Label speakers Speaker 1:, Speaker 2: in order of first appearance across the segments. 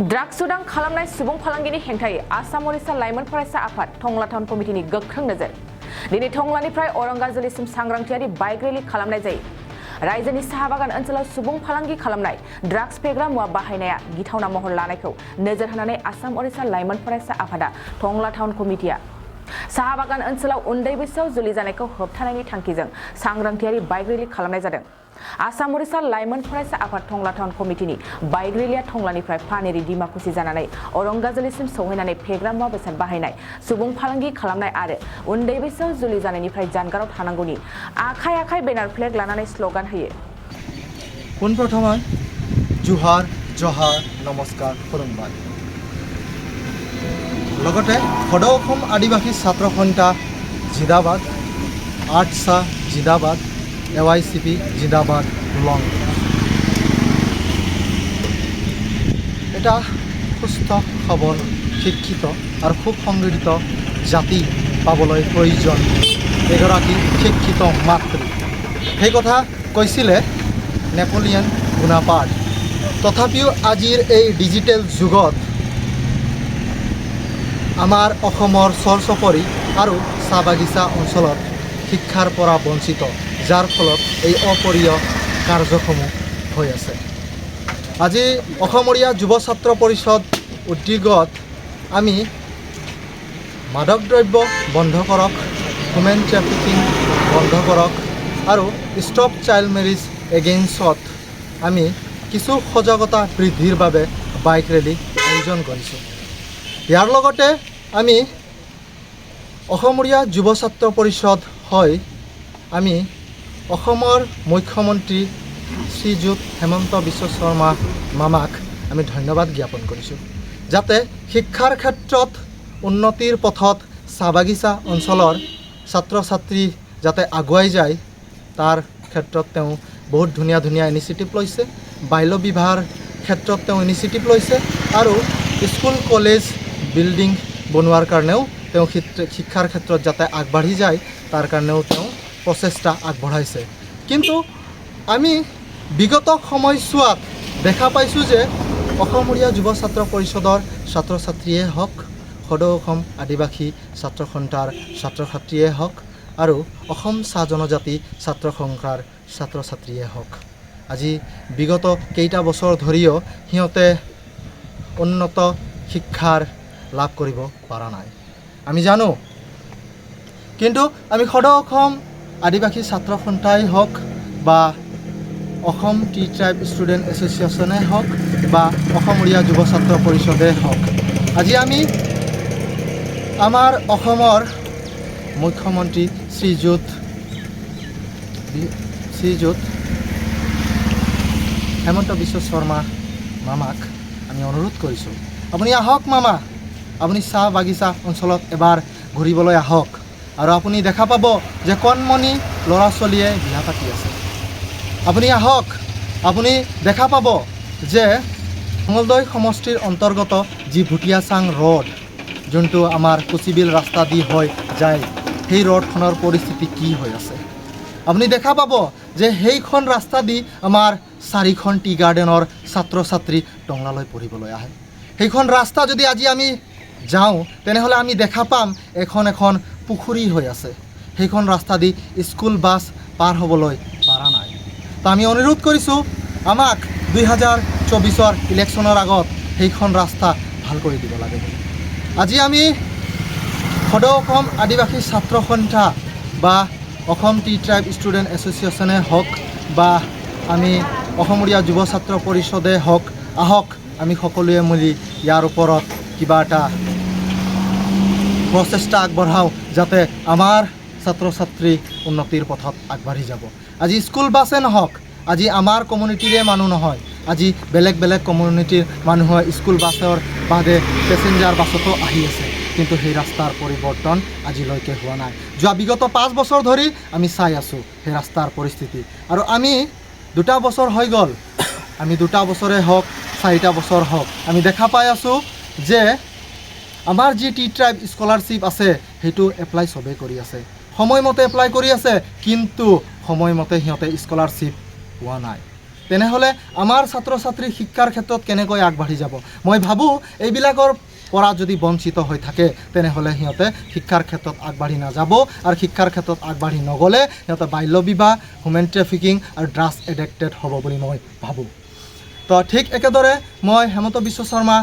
Speaker 1: Drugs उदां खालामनाय सुबुं फालांगिनि हेंथायै आसाम ओडिशा लाइमोन फरायसा आफाद टंला टाउन कमिटिनि गोख्रों नोजोर दिनै टंलानिफ्राय औरंगाजुलिसिम सांग्रांथियारि बाइक रेलि खालामनाय जायो रायजोनि साहा बागान ओनसोलाव सुबुं फालांगि खालामनाय ड्राग्स फेग्रा मुवा बाहायनाया गिथावना महर लानायखौ नोजोर होनानै आसाम ओडिशा लाइमोन फरायसा आफादा टंला टाउन कमिटिया साहा बागान ओनसोलाव उन्दै बैसोआव जुलि जानायखौ होबथानायनि थांखिजों सांग्रांथियारि बाइक रेलि खालामनाय जादों आसाम ओडिशा लाइमोन फरायसा आफाद टंला टाउन कमिटिनि बाइक रेलिया टंलानिफ्राय पानेरि डिमाकुसि जानानै औरंगाजुलिसिम सौहैनानै फेग्रा मुवा बेसाद बाहायनाय सुबुं फालांगि खालामनाय आरो उन्दै बैसोआव जुलि जानायनिफ्राय जानगाराव थानांगौनि आखाइ आखाइ बेनार फ्लेग लानानै स्लोगान होयो
Speaker 2: পোনপ্ৰথমে জোহাৰ জহাৰ নমস্কাৰ খুৰুমবাই লগতে সদৌ অসম আদিবাসী ছাত্ৰ সন্থা জিন্দাবাদ আৰ্টছা জিন্দাবাদ AYCP জিন্দাবাদ লং এটা সুস্থ সবল শিক্ষিত আৰু খুব সংগঠিত জাতি পাবলৈ প্ৰয়োজন এগৰাকী শিক্ষিত মাতৃ সেই কথা কৈছিলে নেপোলিয়ন বোনাপাৰ্ট তথাপিও আজিৰ এই ডিজিটেল যুগত আমাৰ অসমৰ চৰচপৰি আৰু চাহ বাগিচা অঞ্চলত শিক্ষাৰ পৰা বঞ্চিত যাৰ ফলত এই অপৰিয় কাৰ্যসমূহ হৈ আছে আজি অসমৰীয়া যুৱ ছাত্ৰ পৰিষদ উদ্যোগত আমি মাদক দ্ৰব্য বন্ধ কৰক হিউমেন ট্ৰেফিকিং বন্ধ কৰক আৰু ষ্টপ চাইল্ড মেৰিজ এগেইনষ্টত আমি কিছু সজাগতা বৃদ্ধিৰ বাবে বাইক ৰেলী আয়োজন কৰিছোঁ ইয়াৰ লগতে আমি অসমৰীয়া যুৱ ছাত্ৰ পৰিষদ হয় আমি অসমৰ মুখ্যমন্ত্ৰী শ্ৰীযুত হেমন্ত বিশ্ব শৰ্মা মামাক আমি ধন্যবাদ জ্ঞাপন কৰিছোঁ যাতে শিক্ষাৰ ক্ষেত্ৰত উন্নতিৰ পথত চাহ বাগিচা অঞ্চলৰ ছাত্ৰ ছাত্ৰী যাতে আগুৱাই যায় তাৰ ক্ষেত্ৰত তেওঁ বহুত ধুনীয়া ধুনীয়া ইনিচিয়েটিভ লৈছে বাল্য বিবাহৰ ক্ষেত্ৰত তেওঁ ইনিচিয়েটিভ লৈছে আৰু স্কুল কলেজ বিল্ডিং বনোৱাৰ কাৰণেও তেওঁ শিক্ষাৰ ক্ষেত্ৰত যাতে আগবাঢ়ি যায় তাৰ কাৰণেও তেওঁ প্ৰচেষ্টা আগবঢ়াইছে কিন্তু আমি বিগত সময়ছোৱাত দেখা পাইছোঁ যে অসমৰীয়া যুৱ ছাত্ৰ পৰিষদৰ ছাত্ৰ ছাত্ৰীয়ে হওক সদৌ অসম আদিবাসী ছাত্ৰ সন্থাৰ ছাত্ৰ ছাত্ৰীয়ে হওক আৰু অসম চাহ জনজাতি ছাত্ৰ সংঘৰ ছাত্ৰ ছাত্ৰীয়ে হওক আজি বিগত কেইটা বছৰ ধৰিও সিহঁতে উন্নত শিক্ষাৰ লাভ কৰিব পৰা নাই আমি জানো কিন্তু আমি সদৌ অসম আদিবাসী ছাত্ৰ সন্থাই হওক বা অসম টি ট্ৰাইব ষ্টুডেণ্ট এছ'চিয়েশ্যনে হওক বা অসমৰীয়া যুৱ ছাত্ৰ পৰিষদে হওক আজি আমি আমাৰ অসমৰ মুখ্যমন্ত্ৰী শ্ৰীযুত হেমন্ত বিশ্ব শৰ্মা মামাক আমি অনুৰোধ কৰিছোঁ আপুনি আহক মামা আপুনি চাহ বাগিচা অঞ্চলত এবাৰ ঘূৰিবলৈ আহক আৰু আপুনি দেখা পাব যে কণমণি ল'ৰা ছোৱালীয়ে বিয়া পাতি আছে আপুনি আহক আপুনি দেখা পাব যে মঙলদৈ সমষ্টিৰ অন্তৰ্গত যি ভুটিয়াচাং ৰোড যোনটো আমাৰ কুচিবিল ৰাস্তা দি হৈ যায় সেই ৰোডখনৰ পৰিস্থিতি কি হৈ আছে আপুনি দেখা পাব যে সেইখন ৰাস্তা দি আমাৰ 4খন টি গাৰ্ডেনৰ ছাত্ৰ ছাত্ৰী টংলালৈ পঢ়িবলৈ আহে সেইখন ৰাস্তা যদি আজি আমি যাওঁ তেনেহ'লে আমি দেখা পাম এখন পুখুৰী হৈ আছে সেইখন ৰাস্তা দি স্কুল বাছ পাৰ হ'বলৈ পৰা নাই তো আমি অনুৰোধ কৰিছোঁ আমাক 2024 ইলেকশ্যনৰ আগত সেইখন ৰাস্তা ভাল কৰি দিব লাগে আজি আমি সদৌ অসম আদিবাসী ছাত্ৰ সন্থা বা অসম টি ট্ৰাইব ষ্টুডেণ্ট এছ'চিয়েশ্যনে হওক বা আমি অসমৰীয়া যুৱ ছাত্ৰ পৰিষদে হওক আহক আমি সকলোৱে মিলি ইয়াৰ ওপৰত কিবা এটা প্ৰচেষ্টা আগবঢ়াওঁ যাতে আমাৰ ছাত্ৰ ছাত্ৰী উন্নতিৰ পথত আগবাঢ়ি যাব আজি স্কুল বাছে নহওক আজি আমাৰ কমিউনিটিৰে মানুহ নহয় আজি বেলেগ বেলেগ কমিউনিটিৰ মানুহে স্কুল বাছৰ বাদে পেচেঞ্জাৰ বাছতো আহি আছে কিন্তু সেই ৰাস্তাৰ পৰিৱৰ্তন আজিলৈকে হোৱা নাই যোৱা বিগত 5 বছৰ ধৰি আমি চাই আছোঁ সেই ৰাস্তাৰ পৰিস্থিতি আৰু আমি 2 বছৰ হৈ গ'ল আমি 2 বছৰে হওক 4 বছৰ হওক আমি দেখা পাই আছোঁ যে আমাৰ যি টি ট্ৰাইব স্কলাৰশ্বিপ আছে সেইটো এপ্লাই চবেই কৰি আছে সময়মতে এপ্লাই কৰি আছে কিন্তু সময়মতে সিহঁতে স্কলাৰশ্বিপ পোৱা নাই তেনেহ'লে আমাৰ ছাত্ৰ ছাত্ৰীৰ শিক্ষাৰ ক্ষেত্ৰত কেনেকৈ আগবাঢ়ি যাব মই ভাবোঁ এইবিলাকৰ পৰা যদি বঞ্চিত হৈ থাকে তেনেহ'লে সিহঁতে শিক্ষাৰ ক্ষেত্ৰত আগবাঢ়ি নাযাব আৰু শিক্ষাৰ ক্ষেত্ৰত আগবাঢ়ি নগ'লে সিহঁতে বাল্য বিবাহ হিউমেন ট্ৰেফিকিং আৰু ড্ৰাগছ এডিক্টেড হ'ব বুলি মই ভাবোঁ তো ঠিক একেদৰে মই হেমন্ত বিশ্ব শৰ্মা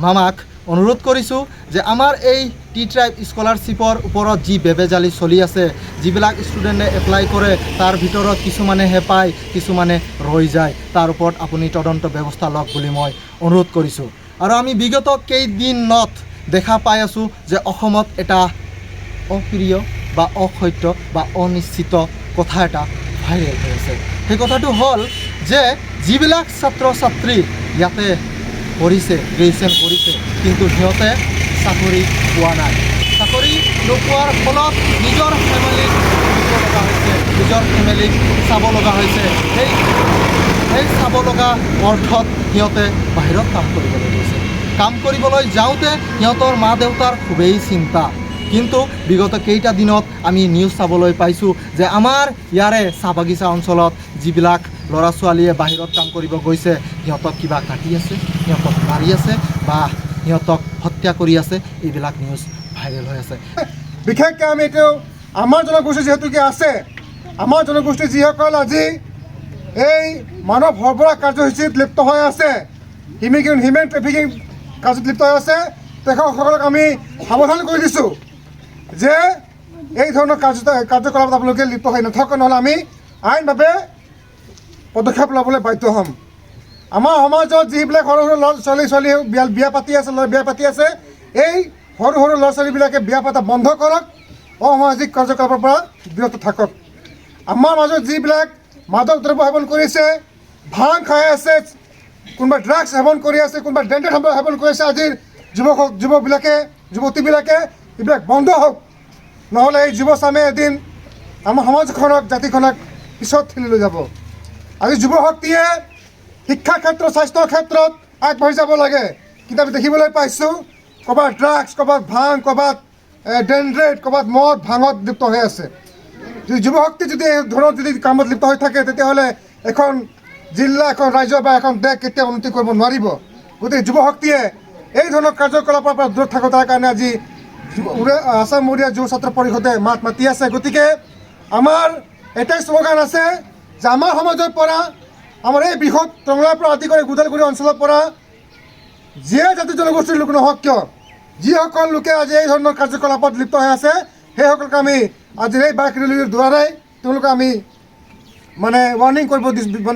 Speaker 2: মামাক অনুৰোধ কৰিছোঁ যে আমাৰ এই টি ট্ৰাইব স্কলাৰশ্বিপৰ ওপৰত যি বেবেজালি চলি আছে যিবিলাক ষ্টুডেণ্টে এপ্লাই কৰে তাৰ ভিতৰত কিছুমানেহে পায় কিছুমানে ৰৈ যায় তাৰ ওপৰত আপুনি তদন্ত ব্যৱস্থা লওক বুলি মই অনুৰোধ কৰিছোঁ আৰু আমি বিগত কেইদিনত দেখা পাই আছোঁ যে অসমত এটা অপ্ৰিয় বা অসত্য বা অনিশ্চিত কথা এটা ভাইৰেল হৈ আছে সেই কথাটো হ'ল যে যিবিলাক ছাত্ৰ ছাত্ৰী ইয়াতে পঢ়িছে গ্ৰেজুৱেশ্যন কৰিছে কিন্তু সিহঁতে চাকৰি পোৱা নাই চাকৰি নোপোৱাৰ ফলত নিজৰ ফেমিলিক দিব লগা হৈছে নিজৰ ফেমিলিক চাব লগা হৈছে সেই চাব লগা অৰ্থত সিহঁতে বাহিৰত কাম কৰিবলৈ গৈছে কাম কৰিবলৈ যাওঁতে সিহঁতৰ মা দেউতাৰ খুবেই চিন্তা কিন্তু বিগত কেইটা দিনত আমি নিউজ চাবলৈ পাইছোঁ যে আমাৰ ইয়াৰে চাহ বাগিচা অঞ্চলত যিবিলাক ল'ৰা ছোৱালীয়ে বাহিৰত কাম কৰিব গৈছে সিহঁতক কিবা কাটি আছে সিহঁতক মাৰি আছে বা সিহঁতক হত্যা কৰি আছে এইবিলাক নিউজ ভাইৰেল হৈ আছে
Speaker 3: বিশেষকৈ আমি এইটো আমাৰ জনগোষ্ঠী যিহেতুকে আছে আমাৰ জনগোষ্ঠী যিসকল আজি এই মানৱ সৰবৰাহ কাৰ্যসূচীত লিপ্ত হৈ আছে হিউমেন ট্ৰেফিকিং কাৰ্যত লিপ্ত হৈ আছে তেখেতসকলক আমি সাৱধান কৰি দিছোঁ যে এই ধৰণৰ কাৰ্যকলাপত আপোনালোকে লিপ্ত হৈ নাথাকক নহ'লে আমি আইনভাৱে পদক্ষেপ ল'বলৈ বাধ্য হ'ম আমাৰ সমাজত যিবিলাক সৰু সৰু ছোৱালী বিয়া পাতি আছে এই সৰু সৰু ল'ৰা ছোৱালীবিলাকে বিয়া পতা বন্ধ কৰক অসামাজিক কাৰ্যকলাপৰ পৰা বিৰত থাকক আমাৰ মাজত যিবিলাক মাদক দ্ৰব্য সেৱন কৰিছে ভাং খাই আছে কোনোবা ড্ৰাগছ সেৱন কৰি আছে কোনোবা ডেণ্টেড সেৱন কৰি আছে আজিৰ যুৱতীবিলাকে এইবিলাক বন্ধ হওক নহ'লে এই যুৱচামে এদিন আমাৰ সমাজখনক জাতিখনক পিছত ঠেলি লৈ যাব আজি যুৱ শক্তিয়ে শিক্ষাৰ ক্ষেত্ৰত স্বাস্থ্যৰ ক্ষেত্ৰত আগবাঢ়ি যাব লাগে কিন্তু আমি দেখিবলৈ পাইছোঁ ক'ৰবাত ড্ৰাগছ ক'ৰবাত ভাং ক'ৰবাত ডেণ্ট্ৰেড ক'ৰবাত মদ ভাঙত লিপ্ত হৈ আছে যদি যুৱ শক্তি যদি এই ধৰণৰ যদি কামত লিপ্ত হৈ থাকে তেতিয়াহ'লে এখন জিলা এখন ৰাজ্য বা এখন দেশ কেতিয়াও উন্নতি কৰিব নোৱাৰিব গতিকে যুৱ শক্তিয়ে এই ধৰণৰ কাৰ্যকলাপৰ পৰা দূৰত থাকক তাৰ কাৰণে আজি আসাম উৰিয়া যুৱ ছাত্ৰ পৰিষদে মাত মাতি আছে গতিকে আমাৰ এটাই শ্লোগান আছে যে আমাৰ সমাজৰ পৰা আমাৰ এই বৃহৎ টংলাৰ পৰা আদি কৰি গুদালগুৰি অঞ্চলৰ পৰা যিয়ে জাতি জনগোষ্ঠীৰ লোক নহওক কিয় যিসকল লোকে আজি এই ধৰণৰ কাৰ্যকলাপত লিপ্ত হৈ আছে সেইসকলক আমি আজি এই বাইক ৰেলীৰ দ্বাৰাই তেওঁলোকক আমি মানে ৱাৰ্ণিং কৰিব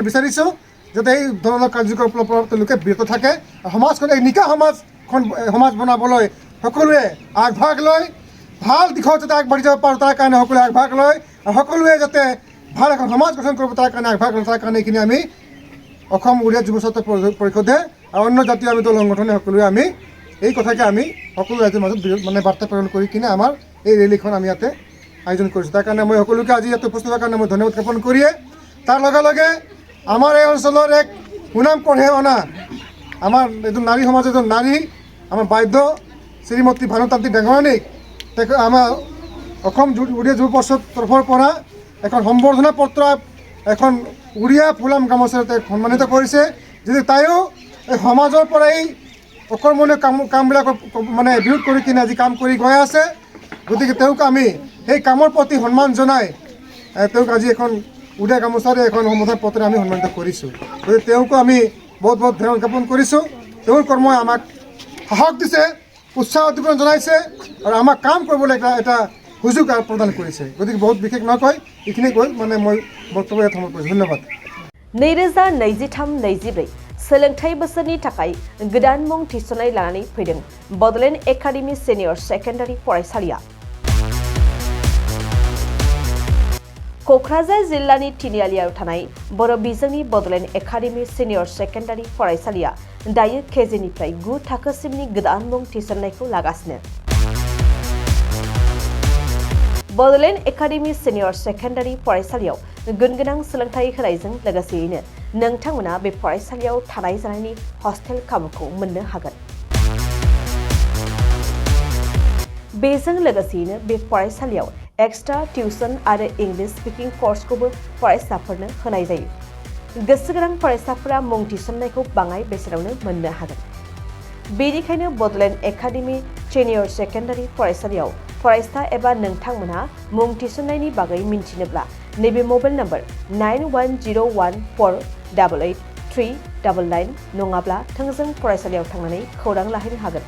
Speaker 3: বিচাৰিছোঁ যাতে এই ধৰণৰ কাৰ্যকলাপৰ পৰা তেওঁলোকে বিৰত থাকে সমাজখন এক নিকা সমাজ বনাবলৈ সকলোৱে আগভাগ লৈ ভাল দিশত যাতে আগবাঢ়ি যাব পাৰোঁ তাৰ কাৰণে সকলোৱে আগভাগ লয় আৰু সকলোৱে যাতে ভাল এখন সমাজ গঠন কৰিব তাৰ কাৰণে আগভাগ লয় তাৰ কাৰণে এইখিনি আমি অসম উৰিয়া যুৱ ছাত্ৰ পৰিষদে আৰু অন্য জাতীয় আমি দল সংগঠনে সকলোৱে আমি এই কথাকে আমি সকলো ৰাইজৰ মাজত মানে বাৰ্তা প্ৰেৰণ কৰি কিনে আমাৰ এই ৰেলীখন আমি ইয়াতে আয়োজন কৰিছোঁ তাৰ কাৰণে মই সকলোকে আজি ইয়াতে উপস্থিত হোৱাৰ কাৰণে মই ধন্যবাদ জ্ঞাপন কৰিয়ে তাৰ লগে লগে আমাৰ এই অঞ্চলৰ এক সুনাম কঢ়িয়াই অনা আমাৰ এজন নাৰী সমাজৰ এজন নাৰী আমাৰ বাইদেউ শ্ৰীমতী ভানুতান্ত্ৰী ডেঙৰাণীক আমাৰ অসম উৰিয়া যুৱ পৰিষদৰ তৰফৰ পৰা এখন সম্বৰ্ধনা পত্ৰ এখন উৰিয়া ফুলাম গামোচাৰে তেওঁক সন্মানিত কৰিছে যদি তাইও এই সমাজৰ পৰা এই অকৰ্মণীয় কামবিলাকৰ মানে বিৰোধ কৰি কিনে আজি কাম কৰি গৈ আছে গতিকে তেওঁক আমি সেই কামৰ প্ৰতি সন্মান জনাই তেওঁক আজি এখন উৰিয়া গামোচাৰে এখন সম্বৰ্ধনা পত্ৰে আমি সন্মানিত কৰিছোঁ গতিকে তেওঁকো আমি বহুত বহুত ধন্যবাদ জ্ঞাপন কৰিছোঁ তেওঁৰ কৰ্মই আমাক সাহস দিছে উৎসাহ উদ্দীপনা জনাইছে আৰু আমাক কাম কৰিবলৈ এটা সুযোগ প্ৰদান কৰিছে গতিকে বহুত বিশেষ নকয় এইখিনি কৈ মানে মই বক্তব্য ইয়াত সামৰণি কৰিছোঁ ধন্যবাদ
Speaker 4: 2023-24 सोलोंथाइ बोसोरनि थाखाय गोदान मुं थिसननाय लानानै फैदों बडलेण्ड एकाडेमि सिनियर सेकेन्डारि फरायसालिया क'क्राझार जिल्लानि तिनिआलियाव थानाय बर' बिजोंनि बडलेण्ड एकाडेमि सिनियर सेकेन्डारि फरायसालिया दायो केजिनिफ्राय 9 थाखोसिमनि गोदान मुं थिसननायखौ लागासिनो बडलेण्ड एकाडेमि सिनियर सेकेन्डारि फरायसालियाव गुनगोनां सोलोंथाइ होनायजों लोगोसेयैनो नोंथांमोना बे फरायसालियाव थानाय जानायनि हस्टेल खाबुखौ मोननो हागोन बेजों लोगोसेयैनो बे फरायसालियाव एक्सट्रा टिउसन आरो इंलिश स्पिकिं कर्सखौबो फरायसाफोरनो होनाय जायो गोसो गोनां फरायसाफोरा मुं थिसननायखौ बाङाय बेसेनावनो मोननो हागोन। बेनिखायनो बड'लेण्ड एकाडेमि सिनियर सेकेन्डारि फरायसालियाव फरायसा एबा नोंथांमोनहा मुं थिसननायनि बागै मिन्थिनोब्ला नैबे मबाइल नम्बर 9101488399 नङाब्ला थोंजों फरायसालियाव थांनानै खौरां लाहैनो हागोन।